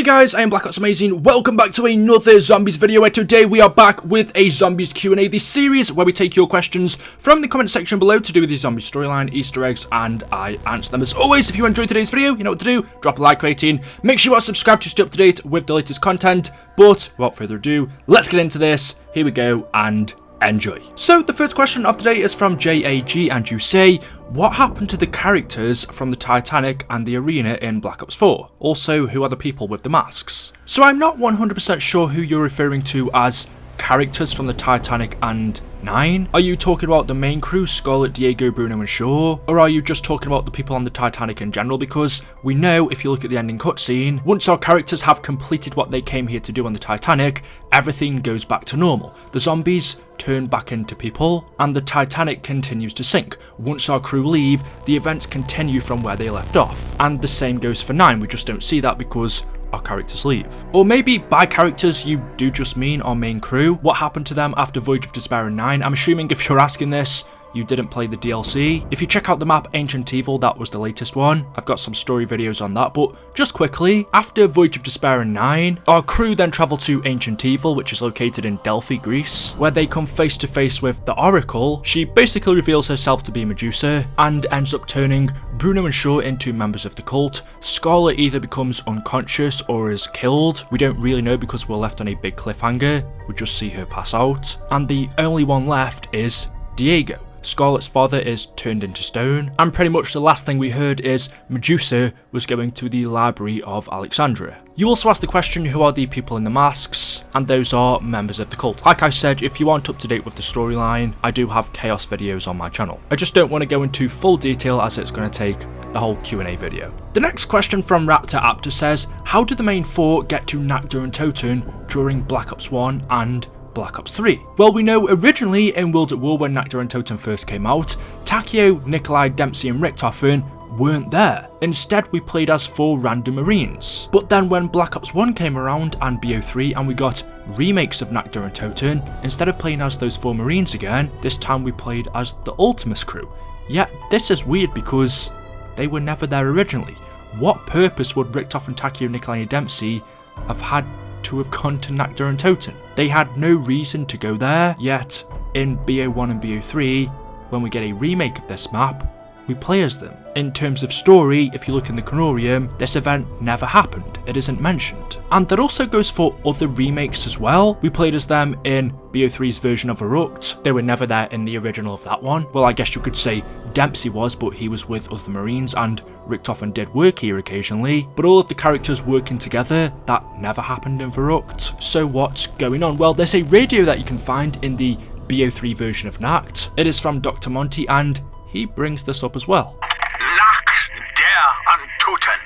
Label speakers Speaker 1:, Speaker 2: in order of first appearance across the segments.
Speaker 1: Hey guys, I am Black Ops Amazing. Welcome back to another Zombies video, where today we are back with a Zombies Q&A, the series where we take your questions from the comment section below to do with the zombie storyline, Easter eggs, and I answer them. As always, if you enjoyed today's video, you know what to do. Drop a like rating. Make sure you are subscribed to stay up to date with the latest content. But without further ado, let's get into this. Here we go and enjoy. So the first question of today is from JAG, and you say, what happened to the characters from the Titanic and the arena in Black Ops 4? Also, who are the people with the masks? So I'm not 100% sure who you're referring to as characters from the Titanic and 9. Are you talking about the main crew, Scarlett, Diego, Bruno and Shaw? Or are you just talking about the people on the Titanic in general? Because we know, if you look at the ending cutscene, once our characters have completed what they came here to do on the Titanic, everything goes back to normal. The zombies turn back into people, and the Titanic continues to sink. Once our crew leave, the events continue from where they left off. And the same goes for 9, we just don't see that because our characters leave. Or maybe by characters you do just mean our main crew. What happened to them after Voyage of Despair and 9? I'm assuming if you're asking this, you didn't play the DLC. If you check out the map Ancient Evil, that was the latest one. I've got some story videos on that, but just quickly, after Voyage of Despair and 9, our crew then travel to Ancient Evil, which is located in Delphi, Greece, where they come face to face with the Oracle. She basically reveals herself to be Medusa, and ends up turning Bruno and Shaw into members of the cult. Scarlett either becomes unconscious or is killed. We don't really know because we're left on a big cliffhanger. We just see her pass out. And the only one left is Diego. Scarlett's father is turned into stone, and pretty much the last thing we heard is Medusa was going to the library of Alexandria. You also asked the question, who are the people in the masks? And those are members of the cult. Like I said, if you aren't up to date with the storyline, I do have chaos videos on my channel. I just don't want to go into full detail as it's going to take the whole Q&A video. The next question from Raptor Aptor says, how did the main four get to Nakda and Toten during Black Ops 1 and Black Ops 3? Well, we know originally in World at War, when Nakda and Toten first came out, Takeo, Nikolai, Dempsey and Richtofen weren't there. Instead, we played as 4 random Marines. But then when Black Ops 1 came around and BO3 and we got remakes of Nakda and Toten, instead of playing as those 4 Marines again, this time we played as the Ultimus crew. Yet this is weird because they were never there originally. What purpose would Richtofen, Takeo, Nikolai and Dempsey have had to have gone to Nakda and Toten? They had no reason to go there, yet in BO1 and BO3, when we get a remake of this map, we play as them. In terms of story, if you look in the Canorium, this event never happened, it isn't mentioned. And that also goes for other remakes as well. We played as them in BO3's version of Erupt. They were never there in the original of that one. Well, I guess you could say Dempsey was, but he was with other Marines, and Richtofen did work here occasionally. But all of the characters working together, that never happened in Erupt. So what's going on? Well, there's a radio that you can find in the BO3 version of Nacht. It is from Dr. Monty, and he brings this up as well.
Speaker 2: Nacht der Untoten.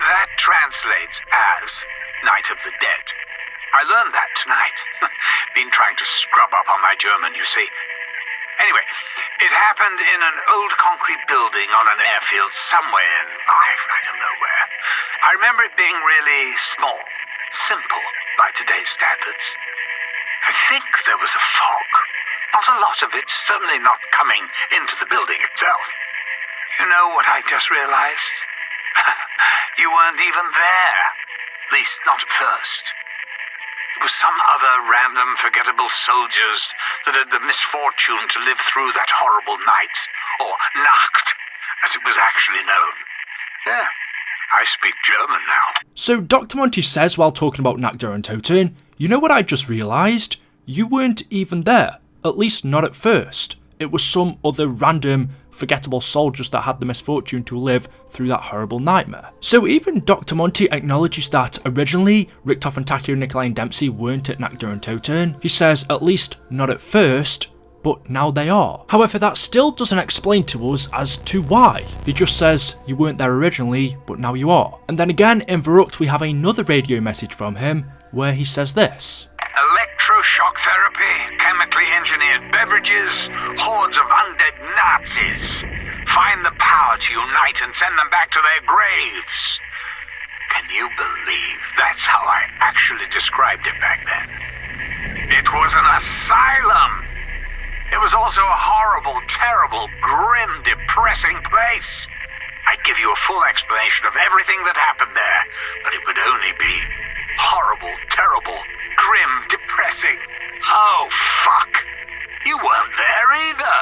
Speaker 2: That translates as Night of the Dead. I learned that tonight. Been trying to scrub up on my German, you see. Anyway, it happened in an old concrete building on an airfield somewhere in, I don't know where. I remember it being really small, simple by today's standards. I think there was a fog. Not a lot of it, certainly not coming into the building itself. You know what I just realized? You weren't even there. At least not at first. It was some other random, forgettable soldiers that had the misfortune to live through that horrible night, or Nacht, as it was actually known. Yeah, I speak German now.
Speaker 1: So Dr. Monty says, while talking about Nakda and Toten, you know what I just realised? You weren't even there. At least not at first. It was some other random, forgettable soldiers that had the misfortune to live through that horrible nightmare. So even Dr. Monty acknowledges that originally Richtofen, Takeo, Nikolai and Dempsey weren't at Nakda and Toten. He says at least not at first, but now they are. However, that still doesn't explain to us as to why. He just says you weren't there originally, but now you are. And then again in Erupt we have another radio message from him where he says this.
Speaker 2: Electroshock therapy, chemically engineered beverages, hordes of undead Nazis. Find the power to unite and send them back to their graves. Can you believe that's how I actually described it back then? It was an asylum. It was also a horrible, terrible, grim, depressing place. I'd give you a full explanation of everything that happened there, but it would only horrible, terrible, grim, depressing. Oh, fuck. You weren't there either.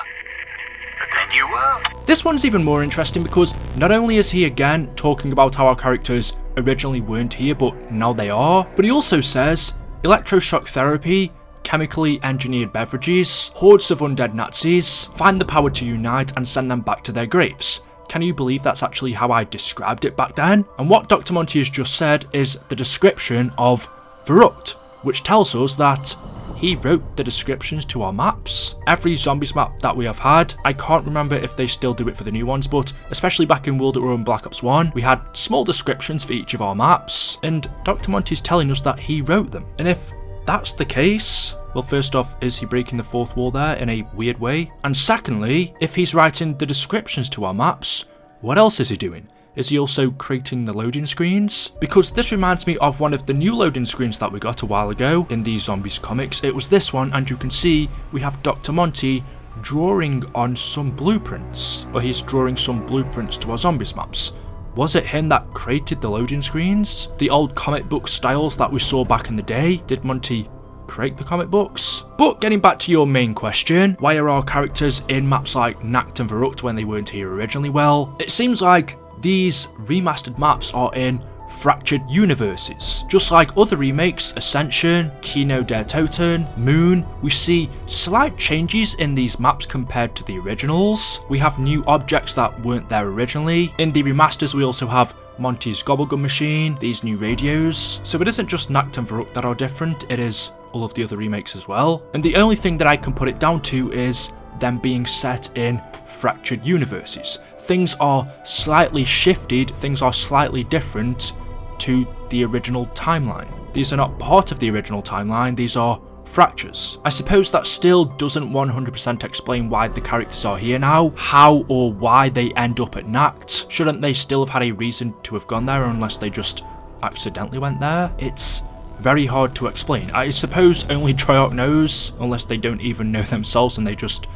Speaker 2: But then you were.
Speaker 1: This one's even more interesting because not only is he again talking about how our characters originally weren't here but now they are, but he also says electroshock therapy, chemically engineered beverages, hordes of undead Nazis, find the power to unite and send them back to their graves. Can you believe that's actually how I described it back then? And what Dr. Monty has just said is the description of Verrucht, which tells us that he wrote the descriptions to our maps. Every zombies map that we have had, I can't remember if they still do it for the new ones, but especially back in World at War and Black Ops 1, we had small descriptions for each of our maps, and Dr. Monty's telling us that he wrote them. And if that's the case, well, first off, is he breaking the fourth wall there in a weird way? And secondly, if he's writing the descriptions to our maps, what else is he doing? Is he also creating the loading screens? Because this reminds me of one of the new loading screens that we got a while ago in the Zombies comics. It was this one, and you can see we have Dr. Monty drawing on some blueprints, or he's drawing some blueprints to our Zombies maps. Was it him that created the loading screens? The old comic book styles that we saw back in the day? Did Monty create the comic books? But getting back to your main question, why are our characters in maps like Nacht and Verrucht when they weren't here originally? Well, it seems like these remastered maps are in fractured universes. Just like other remakes, Ascension, Kino der Toten, Moon, we see slight changes in these maps compared to the originals. We have new objects that weren't there originally. In the remasters we also have Monty's Gobblegum machine, these new radios. So it isn't just Nacht and Verrucht that are different, it is all of the other remakes as well. And the only thing that I can put it down to is them being set in fractured universes. Things are slightly shifted, things are slightly different to the original timeline. These are not part of the original timeline, these are fractures. I suppose that still doesn't 100% explain why the characters are here now, how or why they end up at Nacht. Shouldn't they still have had a reason to have gone there unless they just accidentally went there? It's very hard to explain. I suppose only Treyarch knows, unless they don't even know themselves and they just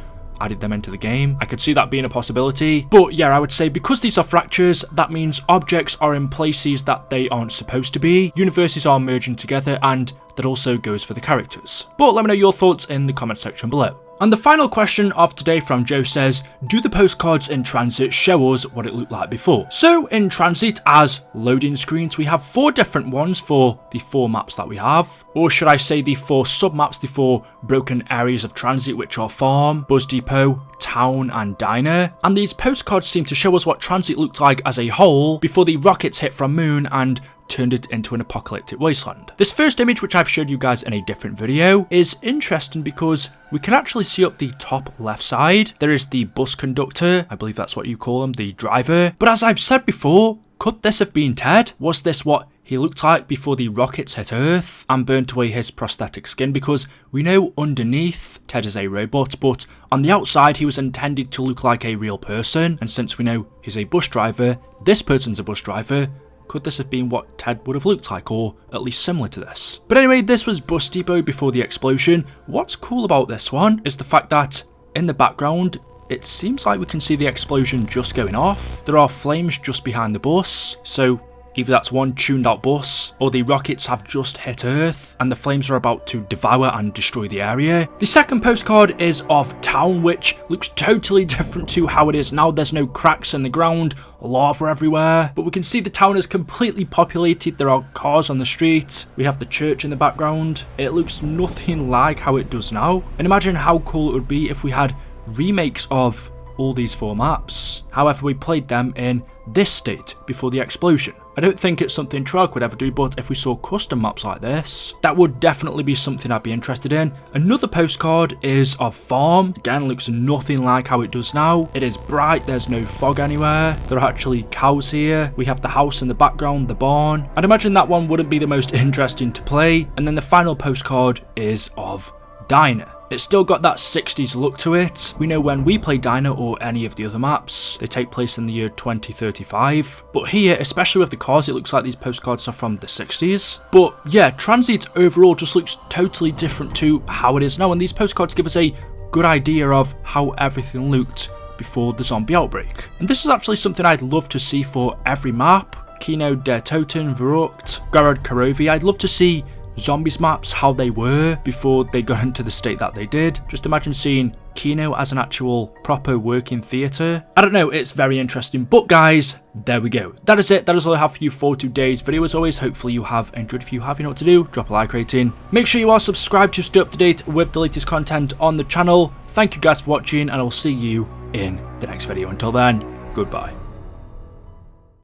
Speaker 1: added them into the game. I could see that being a possibility. But yeah, I would say because these are fractures, that means objects are in places that they aren't supposed to be, universes are merging together, and that also goes for the characters. But let me know your thoughts in the comment section below. And the final question of today from Joe says, do the postcards in Transit show us what it looked like before? So in Transit, as loading screens, we have 4 different ones for the 4 maps that we have. Or should I say the 4 sub-maps, the 4 broken areas of Transit, which are Farm, Buzz Depot, Town and Diner. And these postcards seem to show us what Transit looked like as a whole before the rockets hit from Moon and turned it into an apocalyptic wasteland. This first image, which I've showed you guys in a different video, is interesting because we can actually see up the top left side, there is the bus conductor, I believe that's what you call him, the driver. But as I've said before, could this have been Ted? Was this what he looked like before the rockets hit Earth and burnt away his prosthetic skin? Because we know underneath Ted is a robot, but on the outside he was intended to look like a real person, and since we know he's a bus driver, this person's a bus driver, could this have been what Ted would have looked like, or at least similar to this? But anyway, this was Bus Depot before the explosion. What's cool about this one is the fact that in the background, it seems like we can see the explosion just going off. There are flames just behind the bus, so either that's one tuned out bus, or the rockets have just hit Earth and the flames are about to devour and destroy the area. The second postcard is of Town, which looks totally different to how it is now. There's no cracks in the ground, lava everywhere, but we can see the town is completely populated. There are cars on the street. We have the church in the background. It looks nothing like how it does now. And imagine how cool it would be if we had remakes of all these 4 maps. However, we played them in this state before the explosion. I don't think it's something Treyarch would ever do, but if we saw custom maps like this, that would definitely be something I'd be interested in. Another postcard is of Farm. Again, looks nothing like how it does now. It is bright, there's no fog anywhere. There are actually cows here. We have the house in the background, the barn. I'd imagine that one wouldn't be the most interesting to play. And then the final postcard is of Diner. It's still got that 60s look to it. We know when we play Diner or any of the other maps, they take place in the year 2035. But here, especially with the cars, it looks like these postcards are from the 60s. But yeah, Transit overall just looks totally different to how it is now. And these postcards give us a good idea of how everything looked before the zombie outbreak. And this is actually something I'd love to see for every map. Kino der Toten Verrückt, Garad Karovi. I'd love to see Zombies maps, how they were before they got into the state that they did. Just imagine seeing Kino as an actual proper working theatre. I don't know, it's very interesting. But guys, there we go. That is it. That is all I have for you for today's video. As always, hopefully you have enjoyed. If you have, you know what to do. Drop a like rating. Make sure you are subscribed to stay up to date with the latest content on the channel. Thank you guys for watching, and I'll see you in the next video. Until then, goodbye.